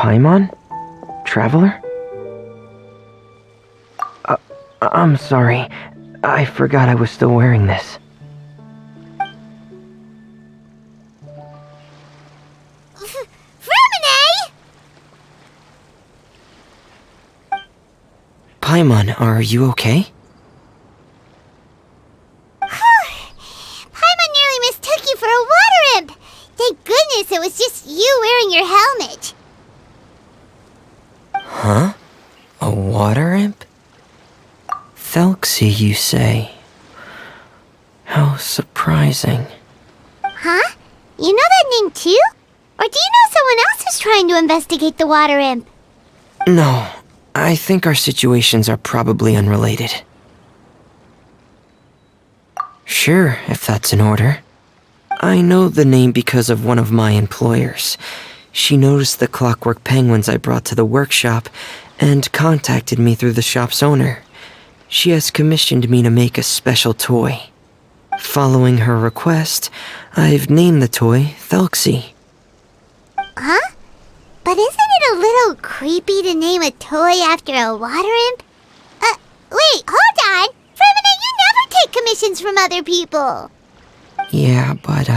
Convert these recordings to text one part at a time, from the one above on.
Paimon? Traveler? I'm sorry. I forgot I was still wearing this. Freminet! Paimon, are you okay? Paimon nearly mistook you for a water imp! Thank goodness it was just you wearing your helmet. Huh? A water imp? Thelxie, you say? How surprising. Huh? You know that name too? Or do you know someone else is trying to investigate the water imp? No, I think our situations are probably unrelated. Sure, if that's in order. I know the name because of one of my employers. She noticed the clockwork penguins I brought to the workshop and contacted me through the shop's owner. She has commissioned me to make a special toy. Following her request, I've named the toy Thelxie. Huh? But isn't it a little creepy to name a toy after a water imp? Wait, hold on! Freminet, you never take commissions from other people! Yeah, but,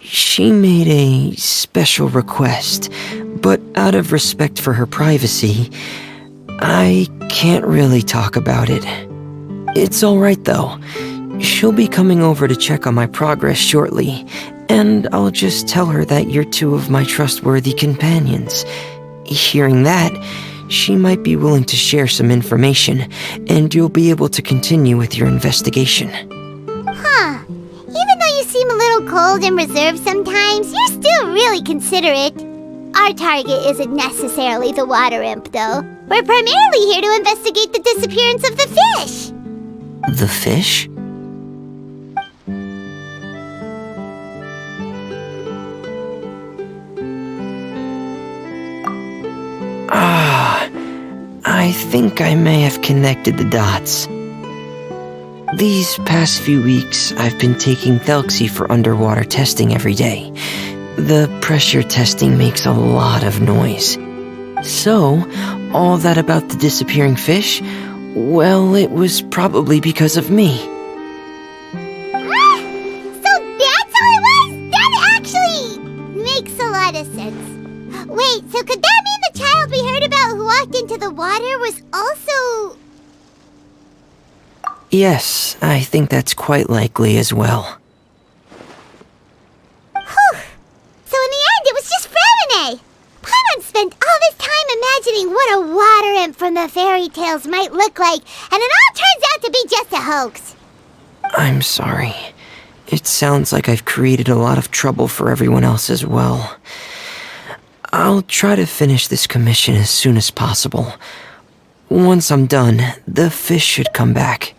she made a special request, but out of respect for her privacy, I can't really talk about it. It's alright though. She'll be coming over to check on my progress shortly, and I'll just tell her that you're two of my trustworthy companions. Hearing that, she might be willing to share some information, and you'll be able to continue with your investigation. Huh. Even though you seem a little cold and reserved sometimes, you're still really considerate. Our target isn't necessarily the water imp, though. We're primarily here to investigate the disappearance of the fish. The fish? I think I may have connected the dots. These past few weeks, I've been taking Thelxie for underwater testing every day. The pressure testing makes a lot of noise. So, all that about the disappearing fish? Well, it was probably because of me. So that's how it was? That actually makes a lot of sense. Wait, so could that mean the child we heard about who walked into the water was also... Yes, I think that's quite likely as well. Whew. So in the end, it was just Freminet. Paimon spent all this time imagining what a water imp from the fairy tales might look like, and it all turns out to be just a hoax. I'm sorry. It sounds like I've created a lot of trouble for everyone else as well. I'll try to finish this commission as soon as possible. Once I'm done, the fish should come back.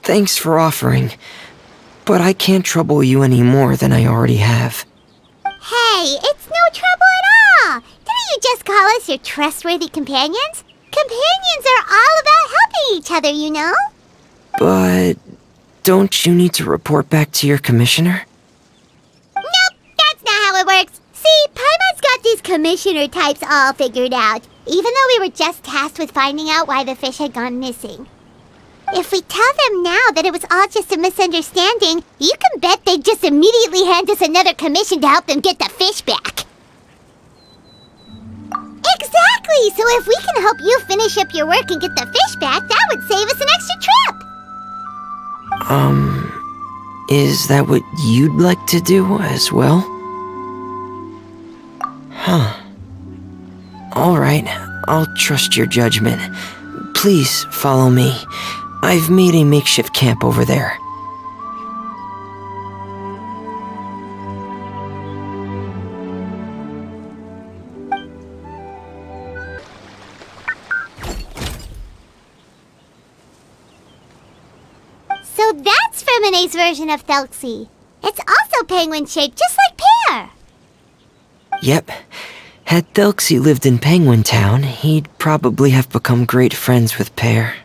Thanks for offering, but I can't trouble you any more than I already have. Hey, it's no trouble at all. Didn't you just call us your trustworthy companions? Companions are all about helping each other, you know? But don't you need to report back to your commissioner? Nope, that's not how it works. See, Paimon's got these commissioner types all figured out, even though we were just tasked with finding out why the fish had gone missing. If we tell them now that it was all just a misunderstanding, you can bet they'd just immediately hand us another commission to help them get the fish back. Exactly! So if we can help you finish up your work and get the fish back, that would save us an extra trip! Is that what you'd like to do as well? Huh. Alright, I'll trust your judgment. Please follow me. I've made a makeshift camp over there. So that's Freminet's version of Thelxie. It's also penguin-shaped, just like Pear. Yep. Had Thelxie lived in Penguin Town, he'd probably have become great friends with Pear.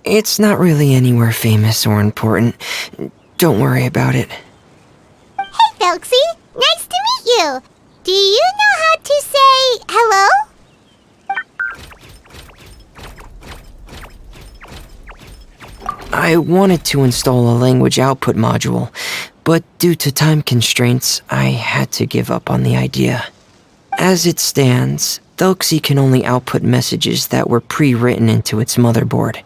It's not really anywhere famous or important. Don't worry about it. Hey, Thelxie! Nice to meet you! Do you know how to say hello? I wanted to install a language output module, but due to time constraints, I had to give up on the idea. As it stands, Thelxie can only output messages that were pre-written into its motherboard.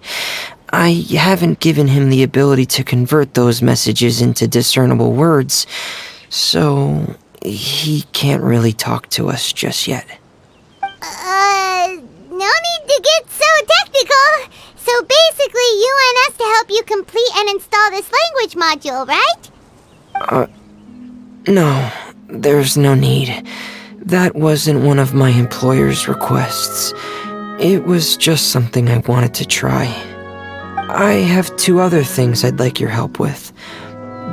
I haven't given him the ability to convert those messages into discernible words, so he can't really talk to us just yet. No need to get so technical. So basically, you want us to help you complete and install this language module, right? No, there's no need. That wasn't one of my employer's requests. It was just something I wanted to try. I have 2 other things I'd like your help with.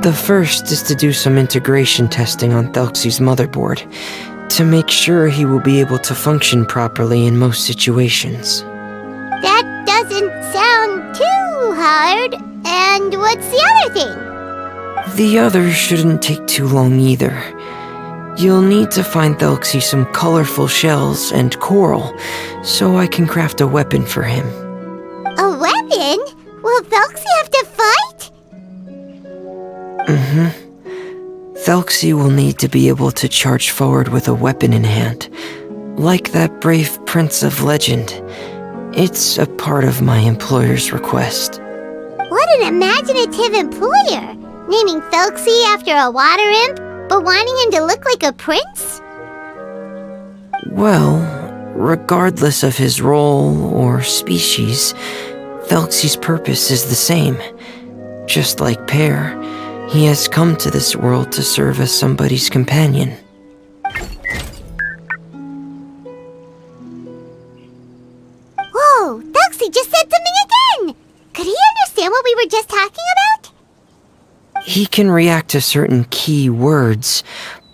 The first is to do some integration testing on Thelxie's motherboard, to make sure he will be able to function properly in most situations. That doesn't sound too hard. And what's the other thing? The other shouldn't take too long either. You'll need to find Thelxie some colorful shells and coral, so I can craft a weapon for him. A weapon? Will Thelxie have to fight? Thelxie will need to be able to charge forward with a weapon in hand, like that brave prince of legend. It's a part of my employer's request. What an imaginative employer! Naming Thelxie after a water imp, but wanting him to look like a prince? Well, regardless of his role or species, Thelxie's purpose is the same. Just like Pear, he has come to this world to serve as somebody's companion. Whoa, Thelxie just said something again! Could he understand what we were just talking about? He can react to certain key words,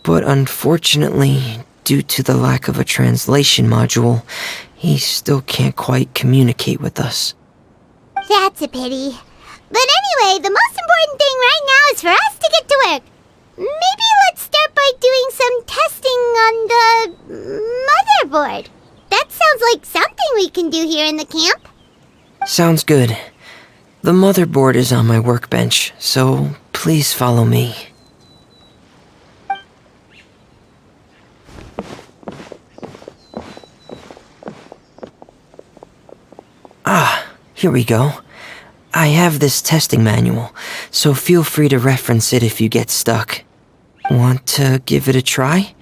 but unfortunately, due to the lack of a translation module, he still can't quite communicate with us. That's a pity. But anyway, the most important thing right now is for us to get to work. Maybe let's start by doing some testing on the motherboard. That sounds like something we can do here in the camp. Sounds good. The motherboard is on my workbench, so please follow me. Here we go. I have this testing manual, so feel free to reference it if you get stuck. Want to give it a try?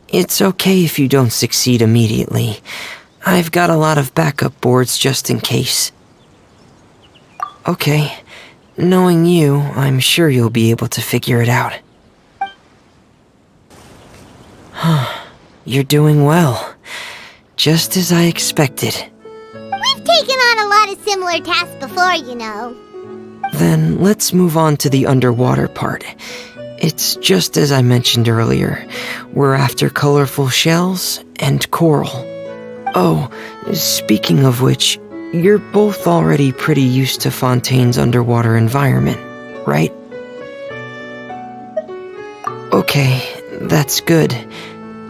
It's okay if you don't succeed immediately. I've got a lot of backup boards just in case. Okay, knowing you, I'm sure you'll be able to figure it out. You're doing well. Just as I expected. We've taken on a lot of similar tasks before, you know. Then let's move on to the underwater part. It's just as I mentioned earlier. We're after colorful shells and coral. Oh, speaking of which, you're both already pretty used to Fontaine's underwater environment, right? Okay, that's good.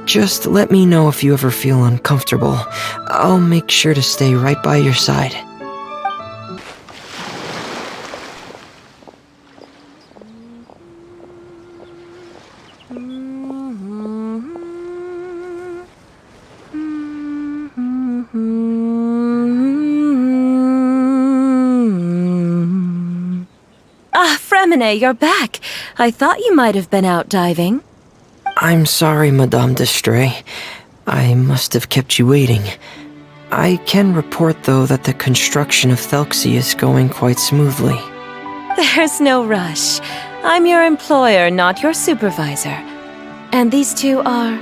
Just let me know if you ever feel uncomfortable. I'll make sure to stay right by your side. Freminet, you're back. I thought you might have been out diving. I'm sorry, Madame Destree. I must have kept you waiting. I can report, though, that the construction of Thelxie is going quite smoothly. There's no rush. I'm your employer, not your supervisor. And these two are...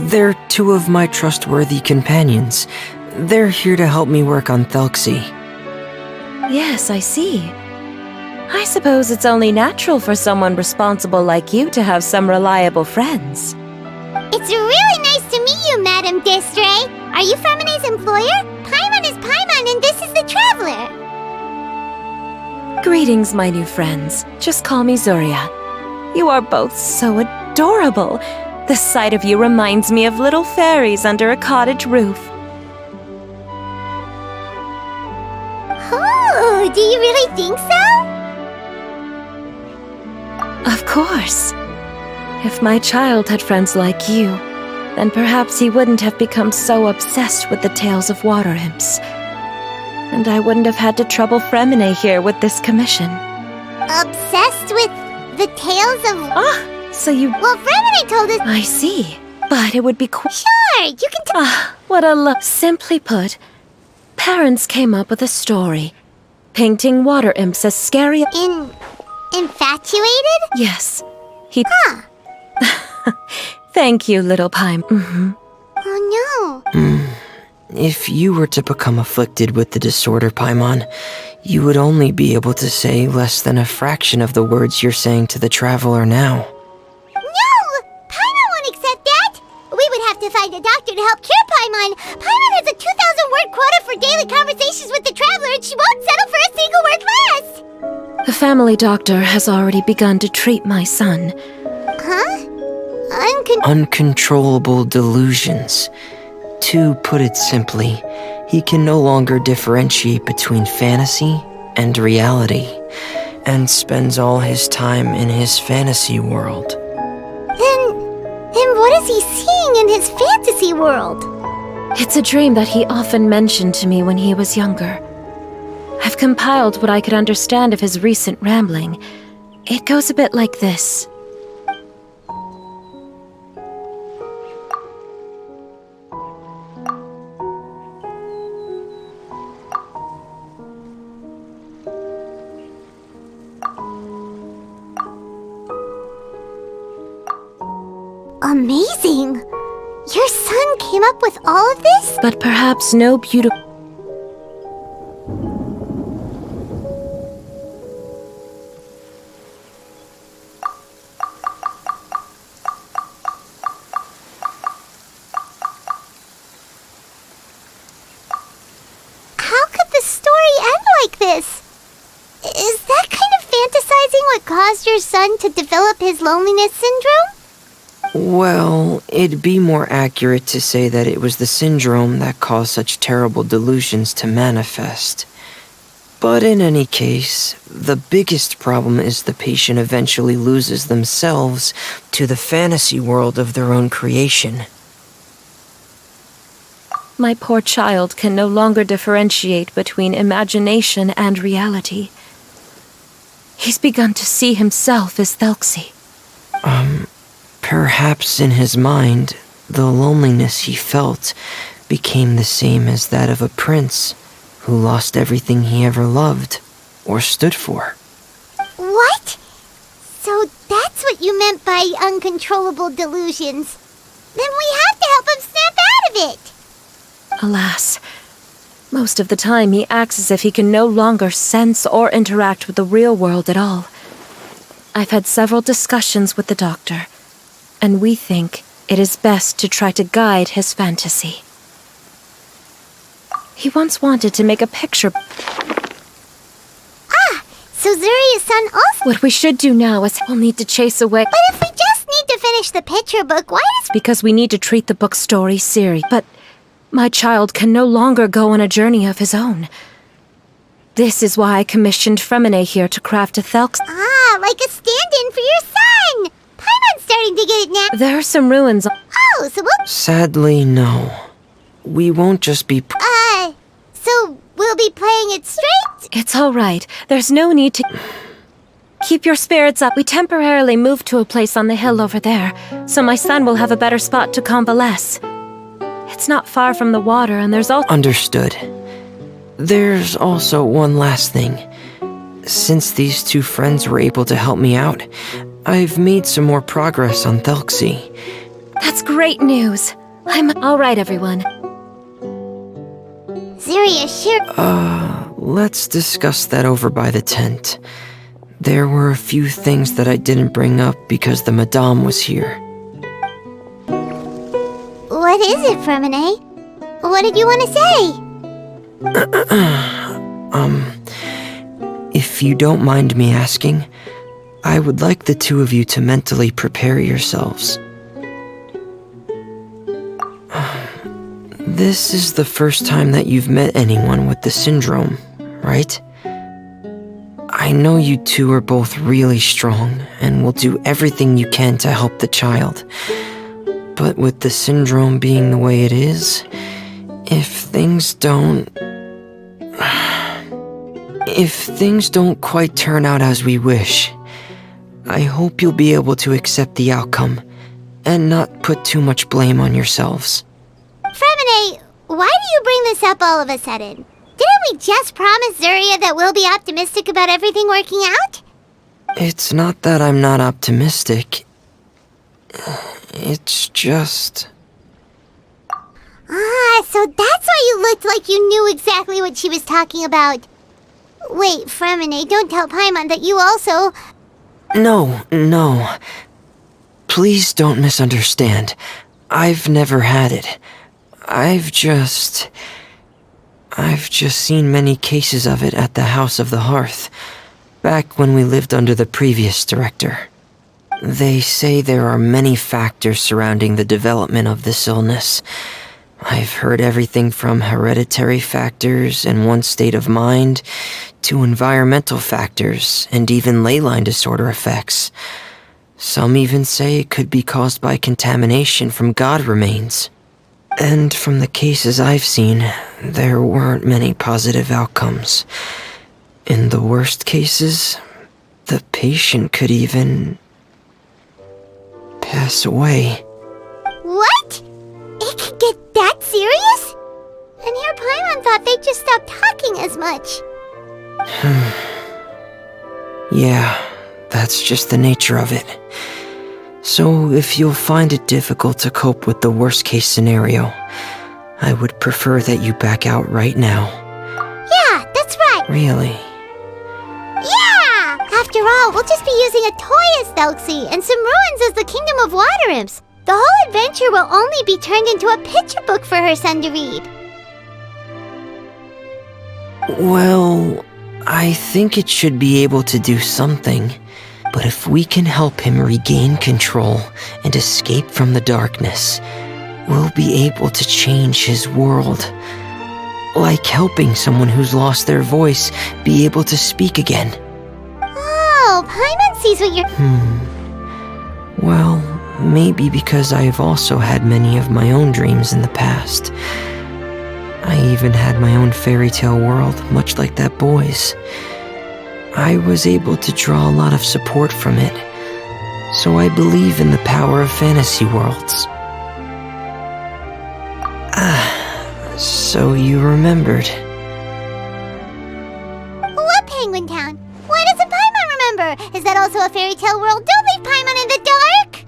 They're 2 of my trustworthy companions. They're here to help me work on Thelxie. Yes, I see. I suppose it's only natural for someone responsible like you to have some reliable friends. It's really nice to meet you, Madame Destree. Are you Freminet's employer? Paimon is Paimon, and this is the Traveler. Greetings, my new friends. Just call me Zuria. You are both so adorable. The sight of you reminds me of little fairies under a cottage roof. Oh, do you really think so? Of course. If my child had friends like you, then perhaps he wouldn't have become so obsessed with the tales of water imps. And I wouldn't have had to trouble Freminet here with this commission. Obsessed with the tales of... Ah, so you... Well, Freminet told us... I see. But it would be Sure, you can Ah, what a Simply put, parents came up with a story. Painting water imps as scary... Infatuated? Yes. He... Huh. Thank you, little Pime. Oh, no. If you were to become afflicted with the disorder, Paimon, you would only be able to say less than a fraction of the words you're saying to the traveler now. No! Paimon won't accept that! We would have to find a doctor to help cure Paimon. Paimon has a 2,000-word quota for daily conversations with the traveler, and she won't settle for a single word less! The family doctor has already begun to treat my son. Huh? Uncontrollable delusions. To put it simply, he can no longer differentiate between fantasy and reality, and spends all his time in his fantasy world. Then what is he seeing in his fantasy world? It's a dream that he often mentioned to me when he was younger. I've compiled what I could understand of his recent rambling. It goes a bit like this. Amazing! Your son came up with all of this? But perhaps no beautiful... How could the story end like this? Is that kind of fantasizing what caused your son to develop his loneliness syndrome? Well, it'd be more accurate to say that it was the syndrome that caused such terrible delusions to manifest. But in any case, the biggest problem is the patient eventually loses themselves to the fantasy world of their own creation. My poor child can no longer differentiate between imagination and reality. He's begun to see himself as Thelxie. Perhaps in his mind, the loneliness he felt became the same as that of a prince who lost everything he ever loved or stood for. What? So that's what you meant by uncontrollable delusions. Then we have to help him snap out of it. Alas, most of the time he acts as if he can no longer sense or interact with the real world at all. I've had several discussions with the doctor, and we think it is best to try to guide his fantasy. He once wanted to make a picture. So Zuria's son also... What we should do now is we'll need to chase away... But if we just need to finish the picture book, why does... Because we need to treat the book story serious. But my child can no longer go on a journey of his own. This is why I commissioned Freminet here to craft a Thelxie. Ah, like a stand-in for your son! Paimon's starting to get it now. There are some ruins. Oh, so we'll... Sadly, no. We won't just be... So we'll be playing it straight? It's all right. There's no need to... Keep your spirits up. We temporarily moved to a place on the hill over there, so my son will have a better spot to convalesce. It's not far from the water, and there's also... Understood. There's also one last thing. Since these two friends were able to help me out, I've made some more progress on Thelxie. That's great news. I'm... All right, everyone. Zuria, sure... Let's discuss that over by the tent. There were a few things that I didn't bring up because the Madame was here. What is it, Freminet? What did you want to say? If If you don't mind me asking, I would like the two of you to mentally prepare yourselves. This is the first time that you've met anyone with the syndrome, right? I know you two are both really strong and will do everything you can to help the child. But with the syndrome being the way it is, if things don't quite turn out as we wish, I hope you'll be able to accept the outcome and not put too much blame on yourselves. Freminet, why do you bring this up all of a sudden? Didn't we just promise Zuria that we'll be optimistic about everything working out? It's not that I'm not optimistic. It's just... So that's why you looked like you knew exactly what she was talking about. Wait, Freminet, don't tell Paimon that you also... No. Please don't misunderstand. I've never had it. I've just seen many cases of it at the House of the Hearth, back when we lived under the previous director. They say there are many factors surrounding the development of this illness. I've heard everything from hereditary factors and one's state of mind, to environmental factors and even ley line disorder effects. Some even say it could be caused by contamination from god remains. And from the cases I've seen, there weren't many positive outcomes. In the worst cases, the patient could even pass away. What? It could get that serious? And here Paimon thought they'd just stop talking as much. Yeah, that's just the nature of it. So if you'll find it difficult to cope with the worst case scenario, I would prefer that you back out right now. Yeah, that's right. Really? Yeah! After all, we'll just be using a toy as Thelxie and some ruins as the Kingdom of Water Imps. The whole adventure will only be turned into a picture book for her son to read. Well, I think it should be able to do something. But if we can help him regain control and escape from the darkness, we'll be able to change his world. Like helping someone who's lost their voice be able to speak again. Oh, Paimon sees what you're... Well, maybe because I've also had many of my own dreams in the past. I even had my own fairy tale world, much like that boy's. I was able to draw a lot of support from it, so I believe in the power of fantasy worlds. So you remembered. What Penguin Town? Why doesn't Paimon remember? Is that also a fairy tale world? Don't leave Paimon in the dark!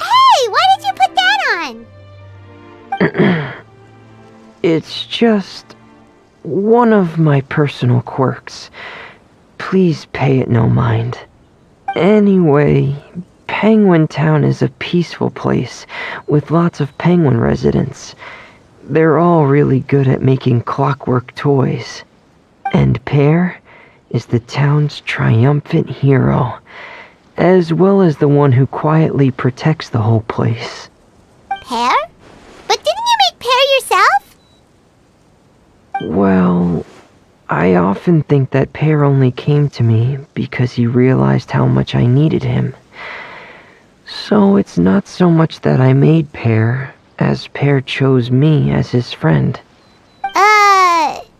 Hey, why did you put that on? It's just one of my personal quirks. Please pay it no mind. Anyway, Penguin Town is a peaceful place with lots of penguin residents. They're all really good at making clockwork toys. And Pear is the town's triumphant hero, as well as the one who quietly protects the whole place. Pear? But didn't you make Pear yourself? Well, I often think that Pear only came to me because he realized how much I needed him. So it's not so much that I made Pear, as Pear chose me as his friend.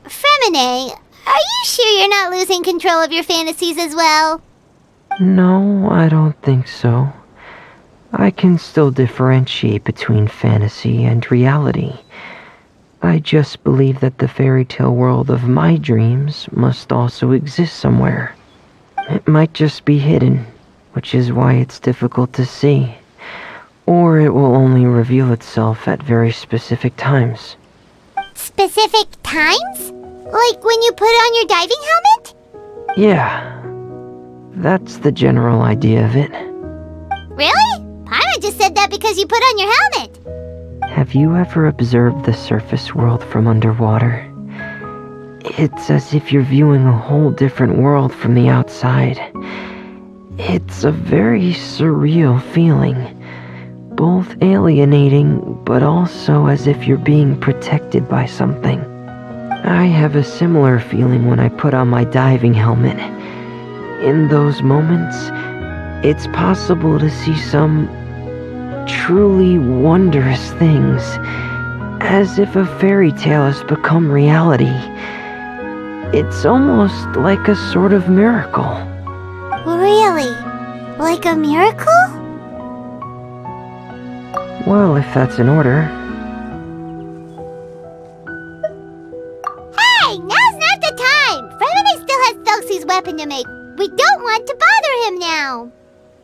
Freminet, are you sure you're not losing control of your fantasies as well? No, I don't think so. I can still differentiate between fantasy and reality. I just believe that the fairy tale world of my dreams must also exist somewhere. It might just be hidden, which is why it's difficult to see. Or it will only reveal itself at very specific times. Specific times? Like when you put on your diving helmet? Yeah, that's the general idea of it. Really? Paimon just said that because you put on your helmet. Have you ever observed the surface world from underwater? It's as if you're viewing a whole different world from the outside. It's a very surreal feeling, both alienating, but also as if you're being protected by something. I have a similar feeling when I put on my diving helmet. In those moments, it's possible to see some truly wondrous things, as if a fairy tale has become reality. It's almost like a sort of miracle. Really? Like a miracle? Well, if that's in order. Hey, now's not the time! Freminet still has Thelxie's weapon to make. We don't want to bother him now.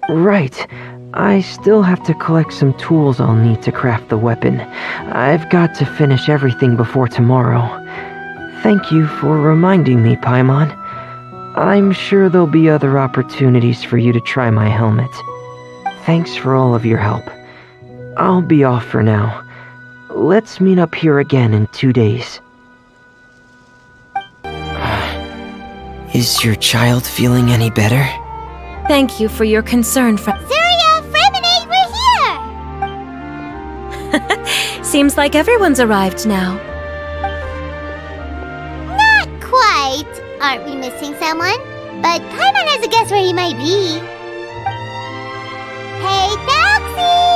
Right. I still have to collect some tools I'll need to craft the weapon. I've got to finish everything before tomorrow. Thank you for reminding me, Paimon. I'm sure there'll be other opportunities for you to try my helmet. Thanks for all of your help. I'll be off for now. Let's meet up here again in 2 days. Is your child feeling any better? Thank you for your concern, Zuria, Freminet, we're here! Seems like everyone's arrived now. Not quite. Aren't we missing someone? But Paimon has a guess where he might be. Hey, Thelxie!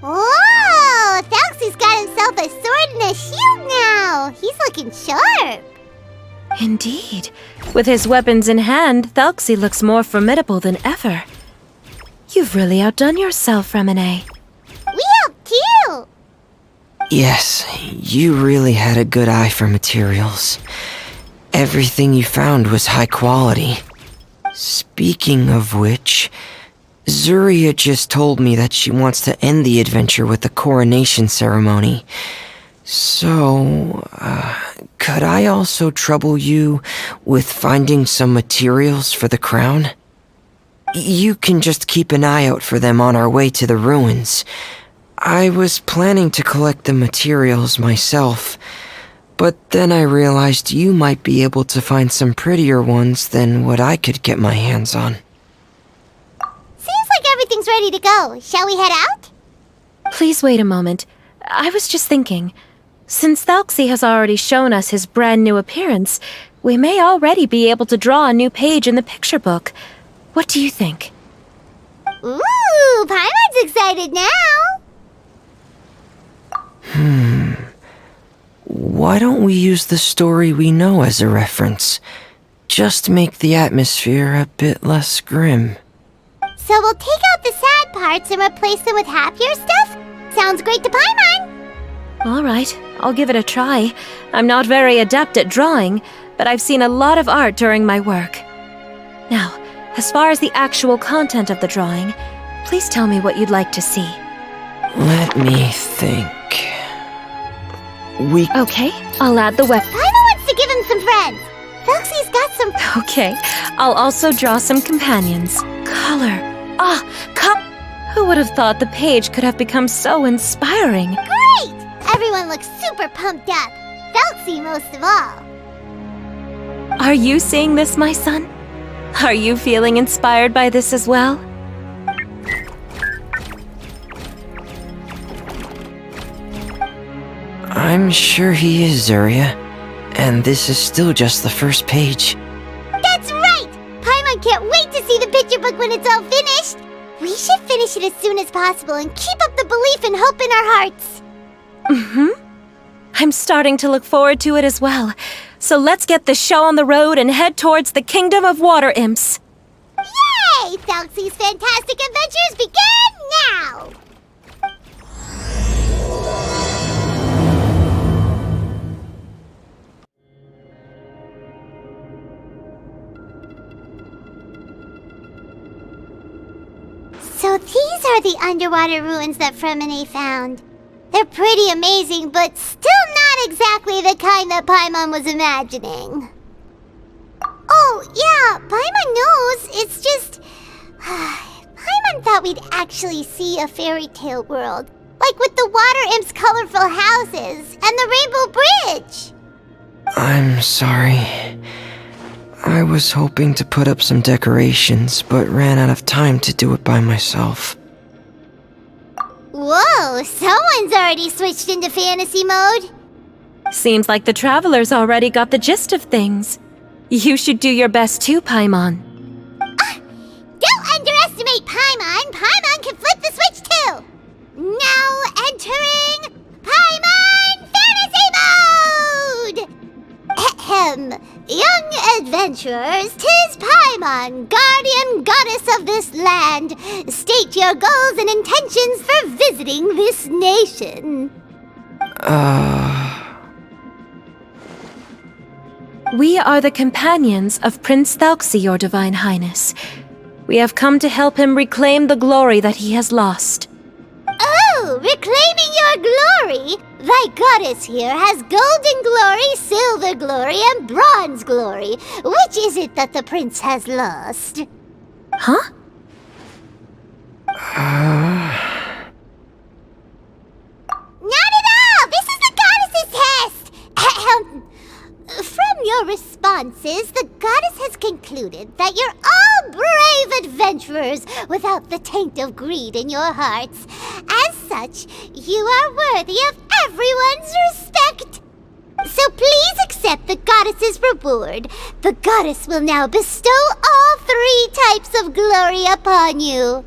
Whoa! Thelxie's got himself a sword and a shield now! He's looking sharp! Indeed. With his weapons in hand, Thelxie looks more formidable than ever. You've really outdone yourself, Freminet. We helped you! Yes, you really had a good eye for materials. Everything you found was high quality. Speaking of which, Zuria just told me that she wants to end the adventure with the coronation ceremony. So, could I also trouble you with finding some materials for the crown? You can just keep an eye out for them on our way to the ruins. I was planning to collect the materials myself, but then I realized you might be able to find some prettier ones than what I could get my hands on. Seems like everything's ready to go. Shall we head out? Please wait a moment. I was just thinking. Since Thelxie has already shown us his brand new appearance, we may already be able to draw a new page in the picture book. What do you think? Ooh, Paimon's excited now! Why don't we use the story we know as a reference? Just make the atmosphere a bit less grim. So we'll take out the sad parts and replace them with happier stuff? Sounds great to Paimon! All right, I'll give it a try. I'm not very adept at drawing, but I've seen a lot of art during my work. Now, as far as the actual content of the drawing, please tell me what you'd like to see. Let me think. Okay, I'll add the weapon. Paimon wants to give him some friends. Thelxie's got some... Okay, I'll also draw some companions. Color. Who would have thought the page could have become so inspiring? Great! Everyone looks super pumped up. Thelxie most of all. Are you seeing this, my son? Are you feeling inspired by this as well? I'm sure he is, Zuria. And this is still just the first page. That's right! Paimon can't wait to see the picture book when it's all finished. We should finish it as soon as possible and keep up the belief and hope in our hearts. I'm starting to look forward to it as well. So let's get the show on the road and head towards the Kingdom of Water Imps. Yay! Thelxie's fantastic adventures begin now! So these are the underwater ruins that Freminet found. They're They're pretty amazing, but still not exactly the kind that Paimon was imagining. Oh, yeah, Paimon knows. It's just... Paimon thought we'd actually see a fairy tale world. Like with the water imp's colorful houses and the rainbow bridge. I'm sorry. I was hoping to put up some decorations, but ran out of time to do it by myself. Whoa, someone's already switched into fantasy mode. Seems like the travelers already got the gist of things. You should do your best too, Paimon. Don't underestimate Paimon. Paimon can flip the switch too. Now entering Paimon Fantasy Mode! Ahem. Young adventurers, 'tis Paimon, guardian goddess of this land. State your goals and intentions for visiting this nation. We are the companions of Prince Thelxie, your Divine Highness. We have come to help him reclaim the glory that he has lost. Oh, reclaiming your glory! Thy goddess here has golden glory, silver glory, and bronze glory. Which is it that the prince has lost? Huh? Not at all! This is the goddess's test! Ahem. From your responses, the goddess has concluded that you're all brave adventurers without the taint of greed in your hearts. As such, you are worthy of everyone's respect. So please accept the goddess's reward. The goddess will now bestow all 3 types of glory upon you.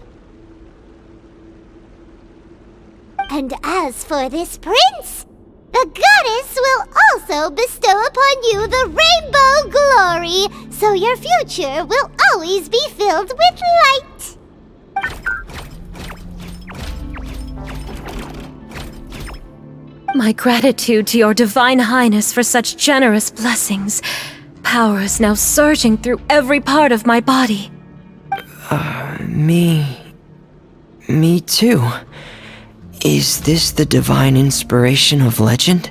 And as for this prince, the goddess will also bestow upon you the rainbow glory, so your future will always be filled with light. My gratitude to your Divine Highness for such generous blessings. Power is now surging through every part of my body. Me too. Is this the divine inspiration of legend?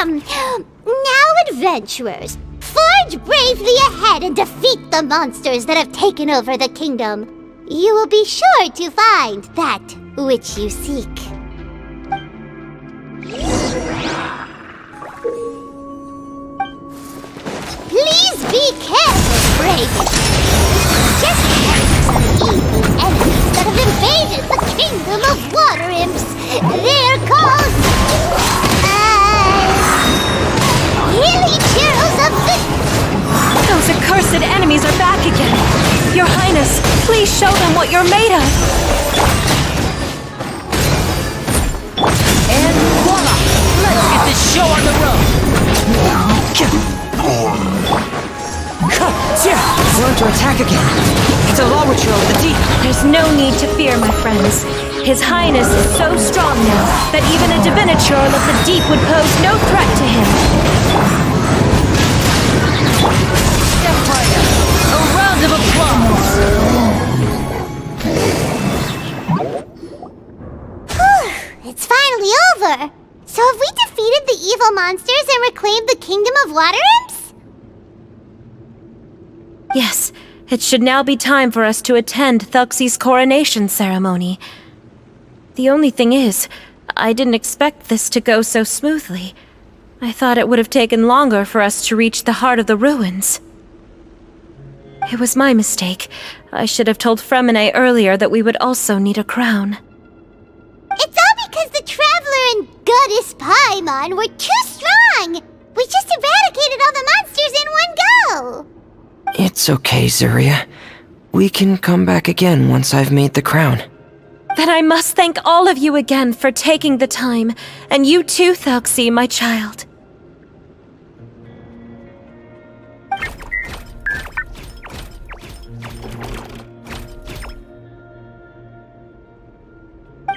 Now, adventurers, forge bravely ahead and defeat the monsters that have taken over the kingdom. You will be sure to find that which you seek. Please be careful, brave. Just some evil enemies that have invaded the kingdom of water imps. They're called Hilly Heroes of the... Those accursed enemies are back again. Your Highness, please show them what you're made of. And voila! Let's get this show on the road! We're under attack again. It's a law ritual of the deep. There's no need to fear, my friends. His Highness is so strong now that even a diviniture of the deep would pose no threat to him. Empire! A round of applause! It's finally over! So have we defeated the evil monsters and reclaimed the kingdom of water imps? Yes, it should now be time for us to attend Thelxie's coronation ceremony. The only thing is, I didn't expect this to go so smoothly. I thought it would have taken longer for us to reach the heart of the ruins. It was my mistake. I should have told Freminet earlier that we would also need a crown. It's all because the Traveler and Goddess Paimon were too strong! We just eradicated all the monsters in one go! It's okay, Zuria. We can come back again once I've made the crown. Then I must thank all of you again for taking the time, and you too, Thelxie, my child.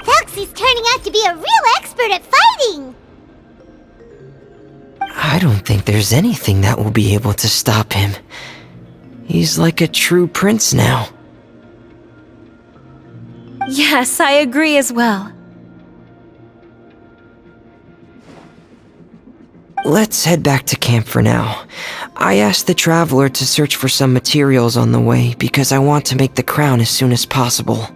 Thelxie's turning out to be a real expert at fighting! I don't think there's anything that will be able to stop him. He's like a true prince now. Yes, I agree as well. Let's head back to camp for now. I asked the traveler to search for some materials on the way because I want to make the crown as soon as possible.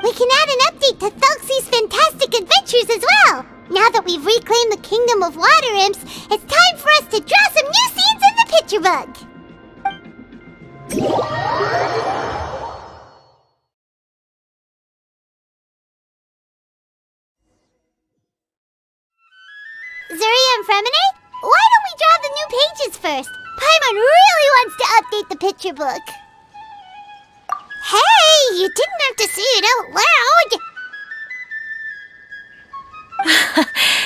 We can add an update to Thelxie's fantastic adventures as well! Now that we've reclaimed the Kingdom of Water Imps, it's time for us to draw some new scenes in the picture book! Zuria and Freminet, why don't we draw the new pages first? Paimon really wants to update the picture book. Hey, you didn't have to say it out loud!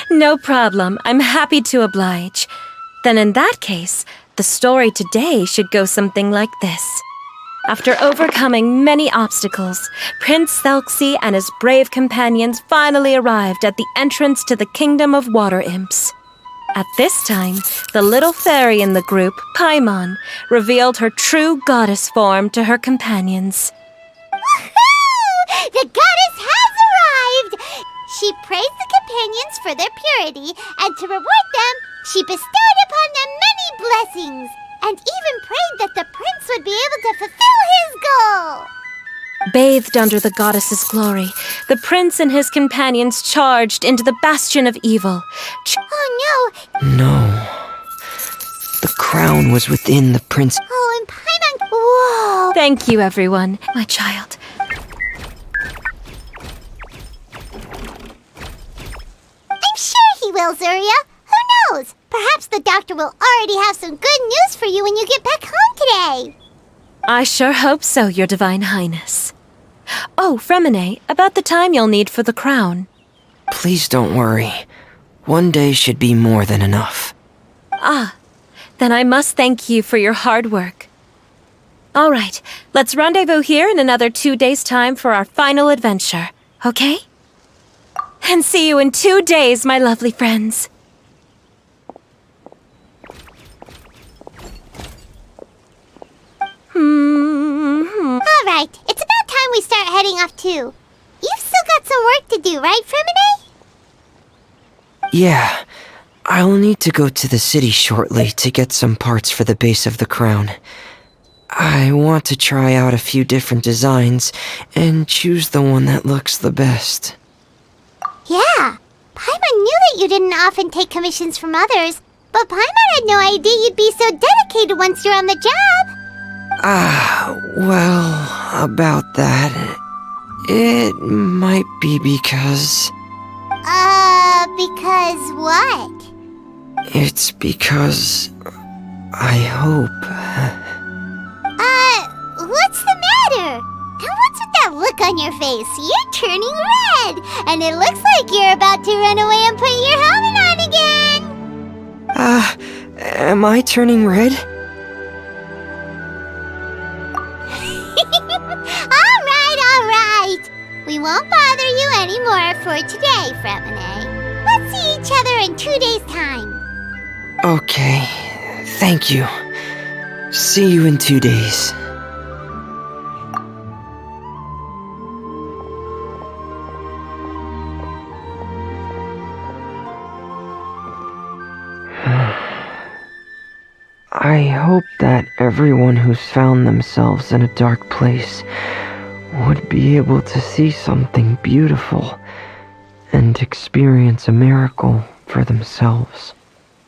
No problem. I'm happy to oblige. Then in that case, the story today should go something like this. After overcoming many obstacles, Prince Thelxie and his brave companions finally arrived at the entrance to the Kingdom of Water Imps. At this time, the little fairy in the group, Paimon, revealed her true goddess form to her companions. Woohoo! The goddess has arrived! She praised the companions for their purity, and to reward them, she bestowed upon them many blessings, and even prayed that the prince would be able to fulfill his goal! Bathed under the goddess's glory, the prince and his companions charged into the bastion of evil. Oh no! No. The crown was within the prince. Oh, and Paimon... Whoa! Thank you, everyone, my child. I'm sure he will, Zuria. Who knows? Perhaps the doctor will already have some good news for you when you get back home today. I sure hope so, Your Divine Highness. Oh, Freminet, about the time you'll need for the crown. Please don't worry. One day should be more than enough. Ah, then I must thank you for your hard work. All right, let's rendezvous here in another 2 days' time for our final adventure, okay? And see you in 2 days, my lovely friends. All right, it's about time we start heading off too. You've still got some work to do, right, Freminet? Yeah, I'll need to go to the city shortly to get some parts for the base of the crown. I want to try out a few different designs and choose the one that looks the best. Yeah, Paimon knew that you didn't often take commissions from others, but Paimon had no idea you'd be so dedicated once you're on the job. Well, about that, it might be because... Because what? It's because... I hope... What's the matter? And what's with that look on your face? You're turning red, and it looks like you're about to run away and put your helmet on again. Am I turning red? All right. We won't bother you anymore for today, Freminet. Let's see each other in 2 days' time. Okay, thank you. See you in 2 days. I hope that everyone who's found themselves in a dark place would be able to see something beautiful and experience a miracle for themselves.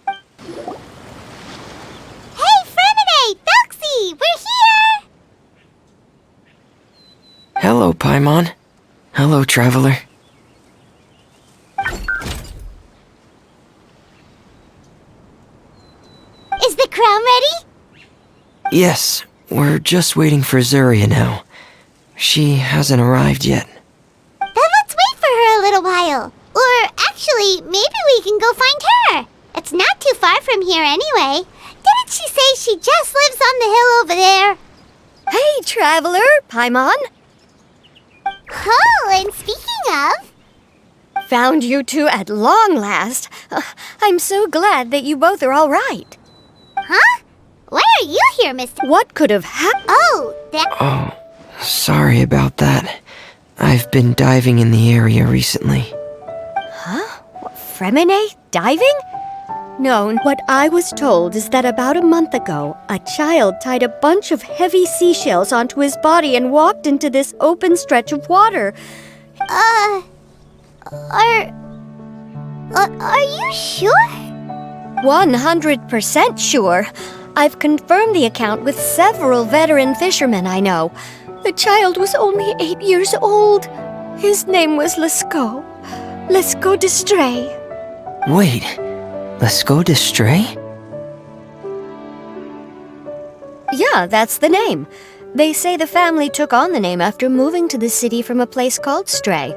Hey, Freminet! Thelxie! We're here! Hello, Paimon. Hello, traveler. Is the crown ready? Yes, we're just waiting for Zuria now. She hasn't arrived yet. Then let's wait for her a little while. Or actually, maybe we can go find her. It's not too far from here anyway. Didn't she say she just lives on the hill over there? Hey, traveler, Paimon. Oh, and speaking of... Found you two at long last. I'm so glad that you both are all right. Huh? Why are you here, Mr. What could have happened? Oh, that... Oh, sorry about that. I've been diving in the area recently. Freminet? Diving? No, what I was told is that about a month ago, a child tied a bunch of heavy seashells onto his body and walked into this open stretch of water. Are you sure? 100% sure. I've confirmed the account with several veteran fishermen I know. The child was only 8 years old. His name was Zuria Destree. Wait, Zuria Destree? Yeah, that's the name. They say the family took on the name after moving to the city from a place called Stray.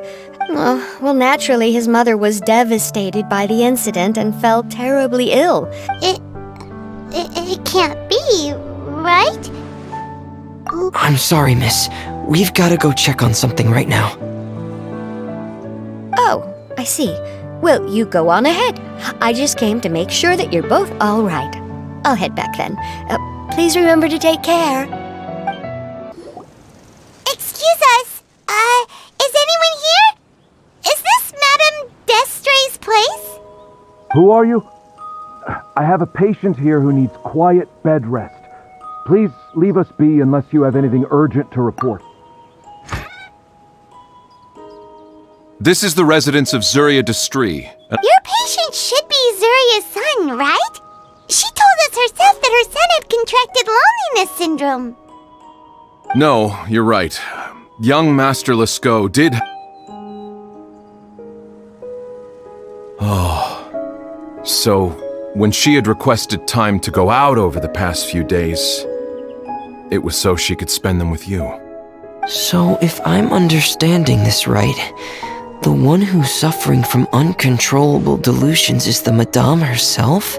Well, naturally, his mother was devastated by the incident and fell terribly ill. It can't be, right? I'm sorry, miss. We've gotta go check on something right now. Oh, I see. Well, you go on ahead. I just came to make sure that you're both all right. I'll head back then. Please remember to take care. Excuse us. Is anyone here? Is this Madame Destree's place? Who are you? I have a patient here who needs quiet bed rest. Please leave us be unless you have anything urgent to report. This is the residence of Zuria Destree. Your patient should be Zuria's son, right? She told us herself that her son had contracted loneliness syndrome. No, you're right. Young Master Lescaut did... Oh. So, when she had requested time to go out over the past few days, it was so she could spend them with you. So, if I'm understanding this right, the one who's suffering from uncontrollable delusions is the Madame herself?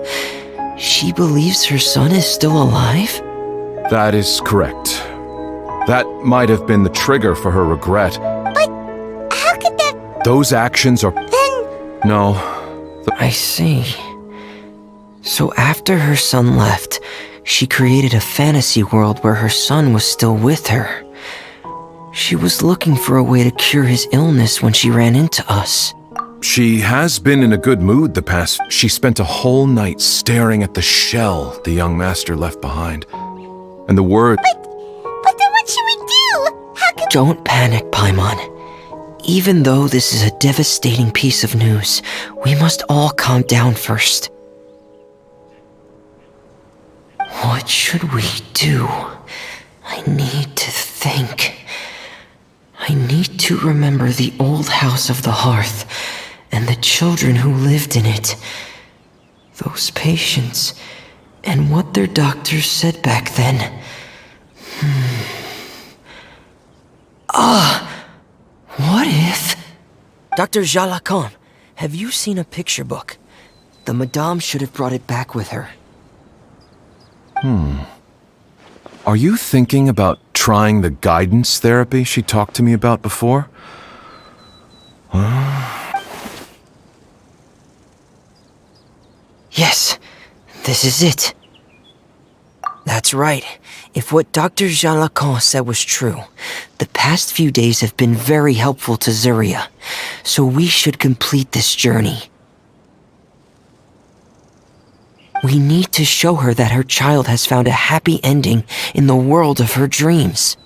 She believes her son is still alive? That is correct. That might have been the trigger for her regret. But how could that... Those actions are... Then... No. I see. So after her son left, she created a fantasy world where her son was still with her. She was looking for a way to cure his illness when she ran into us. She has been in a good mood the past... She spent a whole night staring at the shell the young master left behind. And the word... But then what should we do? How can... Don't panic, Paimon. Even though this is a devastating piece of news, we must all calm down first. What should we do? I need to think. I need to remember the old house of the hearth and the children who lived in it. Those patients and what their doctors said back then. What if... Dr. Jalacon, have you seen a picture book? The Madame should have brought it back with her. Are you thinking about trying the guidance therapy she talked to me about before? Yes, this is it. That's right. If what Dr. Jalacon said was true, the past few days have been very helpful to Zuria, so we should complete this journey. We need to show her that her child has found a happy ending in the world of her dreams.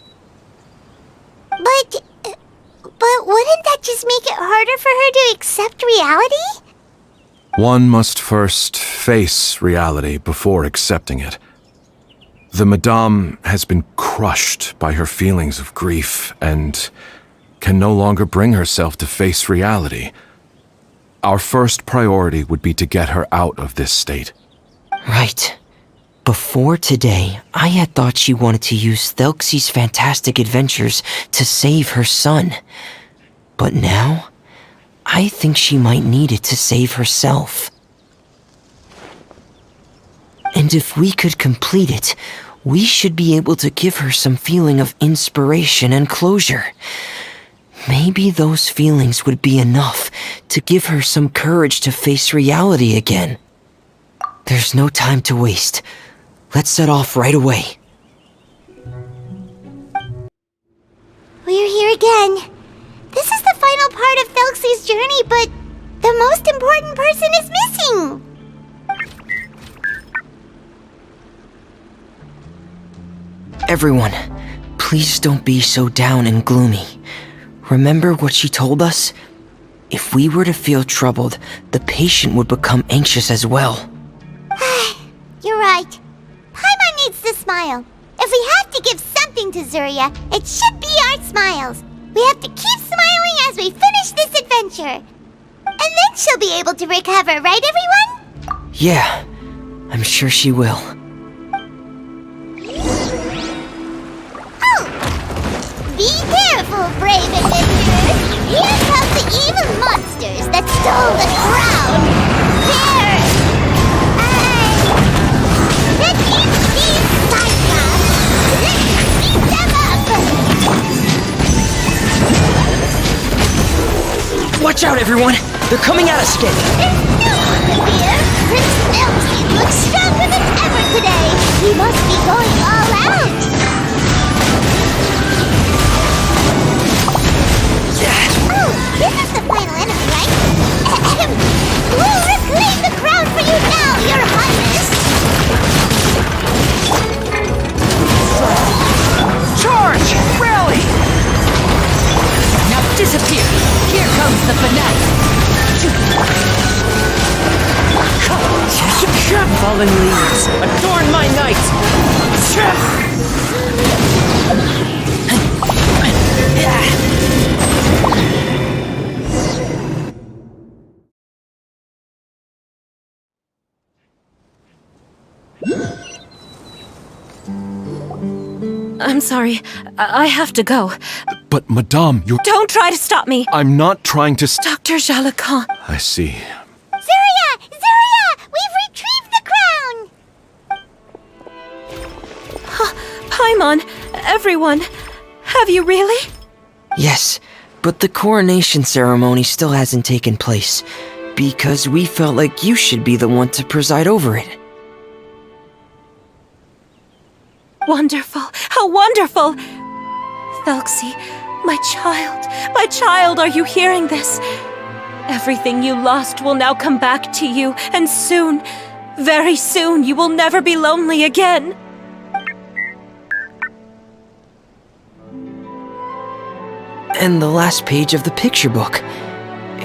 But wouldn't that just make it harder for her to accept reality? One must first face reality before accepting it. The Madame has been crushed by her feelings of grief and can no longer bring herself to face reality. Our first priority would be to get her out of this state. Right. Before today, I had thought she wanted to use Thelxie's fantastic adventures to save her son. But now, I think she might need it to save herself. And if we could complete it, we should be able to give her some feeling of inspiration and closure. Maybe those feelings would be enough to give her some courage to face reality again. There's no time to waste. Let's set off right away. We're here again. But the most important person is missing! Everyone, please don't be so down and gloomy. Remember what she told us? If we were to feel troubled, the patient would become anxious as well. You're right. Paimon needs to smile. If we have to give something to Zuria, it should be our smiles. We have to keep smiling as we finish this adventure. And then she'll be able to recover, right everyone? Yeah, I'm sure she will. Oh! Be careful, brave adventurers! Here come the evil monsters that stole the crown! There! That is these Cyclops! Let's beat them up! Watch out, everyone! They're coming at us again! There's no one to fear! Prince Thelxie looks stronger than ever today! He must be going all out! Oh, this is the final enemy, right? We'll reclaim the crown for you now, Your Highness! Charge! Rally! Now disappear! Here comes the fanatic! Fallen leaves, adorn my night! I'm sorry. I have to go. But, Madame, you're... Don't try to stop me! I'm not trying to Dr. Jalacan. I see. Zuria! Zuria! We've retrieved the crown! Paimon, everyone, have you really? Yes, but the coronation ceremony still hasn't taken place, because we felt like you should be the one to preside over it. Wonderful! How wonderful! Thelxie, my child, are you hearing this? Everything you lost will now come back to you, and soon, very soon, you will never be lonely again. And the last page of the picture book.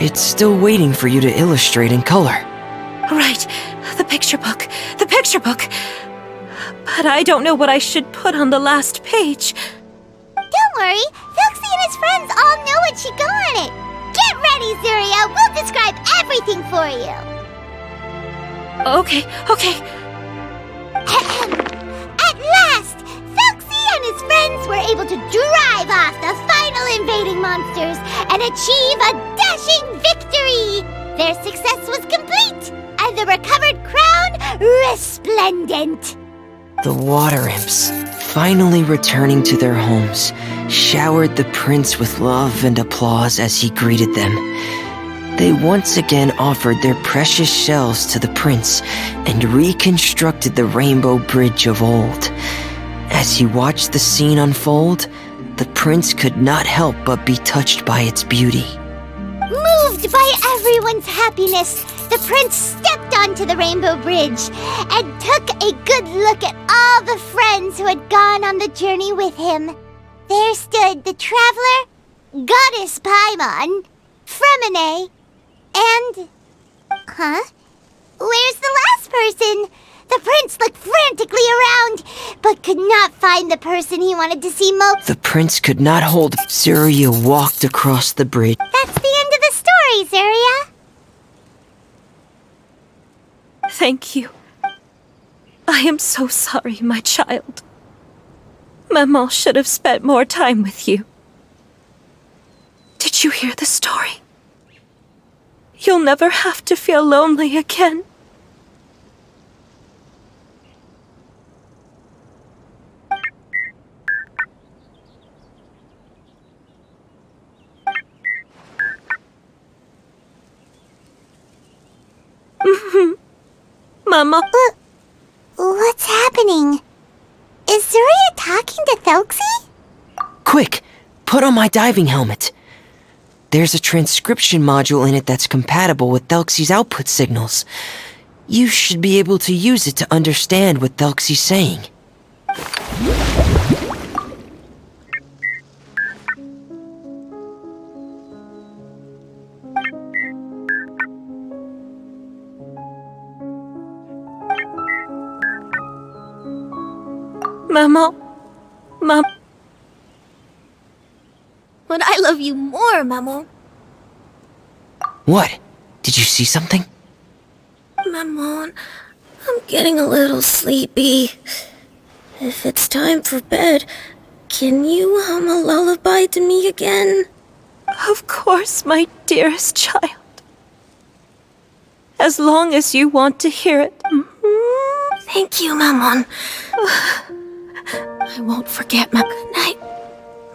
It's still waiting for you to illustrate in color. Right, the picture book. But I don't know what I should put on the last page. Don't worry, Thelxie and his friends all know what should go on it. Get ready, Zuria! We'll describe everything for you! Okay. At last, Thelxie and his friends were able to drive off the final invading monsters and achieve a dashing victory! Their success was complete, and the recovered crown resplendent! The water imps, finally returning to their homes, showered the prince with love and applause as he greeted them. They once again offered their precious shells to the prince and reconstructed the rainbow bridge of old. As he watched the scene unfold, the prince could not help but be touched by its beauty. Moved by everyone's happiness, the prince stepped onto the rainbow bridge and took a good look at all the friends who had gone on the journey with him. There stood the traveler, Goddess Paimon, Freminet, and... Where's the last person? The prince looked frantically around, but could not find the person he wanted to see most. The prince could not hold. Zuria walked across the bridge. That's the end of the story, Zuria. Thank you. I am so sorry, my child. Maman should have spent more time with you. Did you hear the story? You'll never have to feel lonely again. Mama. What's happening? Is Zuria talking to Thelxie? Quick, put on my diving helmet. There's a transcription module in it that's compatible with Thelxie's output signals. You should be able to use it to understand what Thelxie's saying. Maman. But I love you more, Maman. What? Did you see something? Maman, I'm getting a little sleepy. If it's time for bed, can you hum a lullaby to me again? Of course, my dearest child. As long as you want to hear it. Thank you, Maman. I won't forget my good night,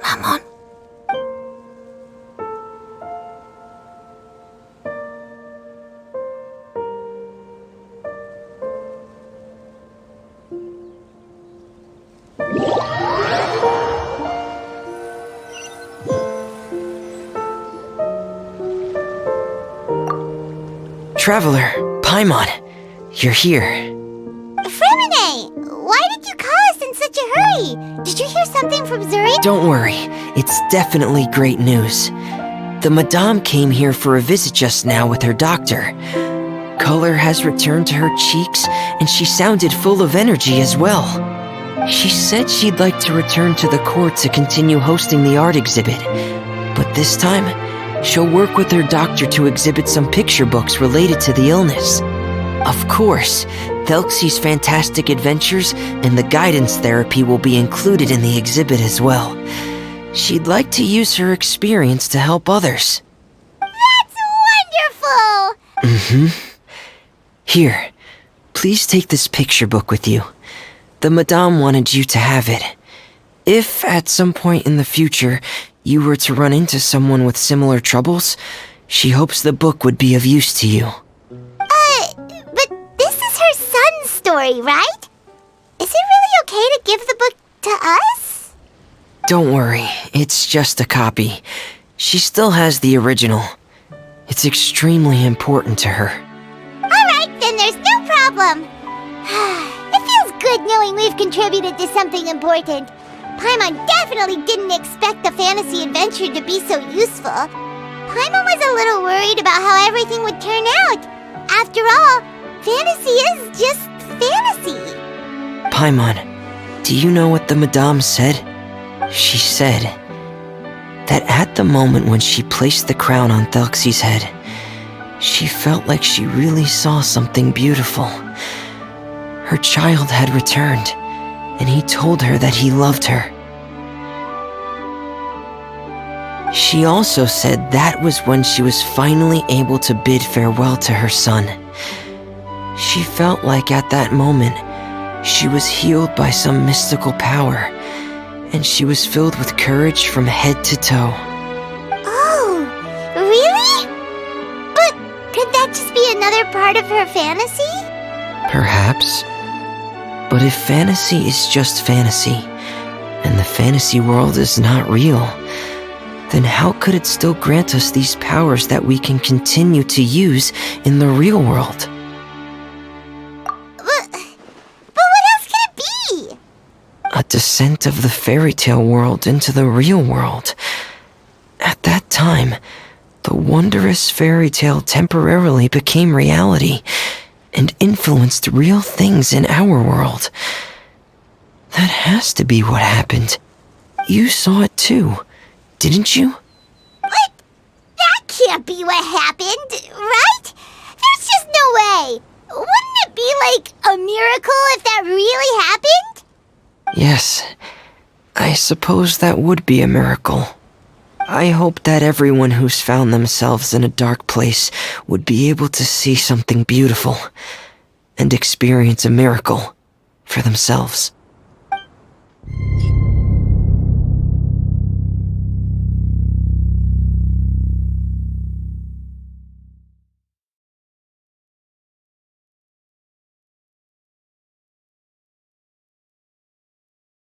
Maman. Traveler, Paimon, you're here. Freminet, why did you call us in such a hurry? Did you hear something from Zuria? Don't worry, it's definitely great news. The Madame came here for a visit just now with her doctor. Color has returned to her cheeks, and she sounded full of energy as well. She said she'd like to return to the court to continue hosting the art exhibit, but this time, she'll work with her doctor to exhibit some picture books related to the illness. Of course, Thelxie's fantastic adventures and the guidance therapy will be included in the exhibit as well. She'd like to use her experience to help others. That's wonderful! Here, please take this picture book with you. The Madame wanted you to have it. If, at some point in the future, you were to run into someone with similar troubles, she hopes the book would be of use to you. But this is her son's story, right? Is it really okay to give the book to us? Don't worry, it's just a copy. She still has the original. It's extremely important to her. Alright, then there's no problem. It feels good knowing we've contributed to something important. Paimon definitely didn't expect the fantasy adventure to be so useful. Paimon was a little worried about how everything would turn out. After all, fantasy is just fantasy. Paimon, do you know what the Madame said? She said that at the moment when she placed the crown on Thelxie's head, she felt like she really saw something beautiful. Her child had returned, and he told her that he loved her. She also said that was when she was finally able to bid farewell to her son. She felt like at that moment, she was healed by some mystical power, and she was filled with courage from head to toe. Oh, really? But could that just be another part of her fantasy? Perhaps. But if fantasy is just fantasy, and the fantasy world is not real, then how could it still grant us these powers that we can continue to use in the real world? But what else could it be? A descent of the fairy tale world into the real world. At that time, the wondrous fairy tale temporarily became reality and influenced real things in our world. That has to be what happened. You saw it too, didn't you? What? That can't be what happened, right? There's just no way. Wouldn't it be like a miracle if that really happened? Yes, I suppose that would be a miracle. I hope that everyone who's found themselves in a dark place would be able to see something beautiful and experience a miracle for themselves.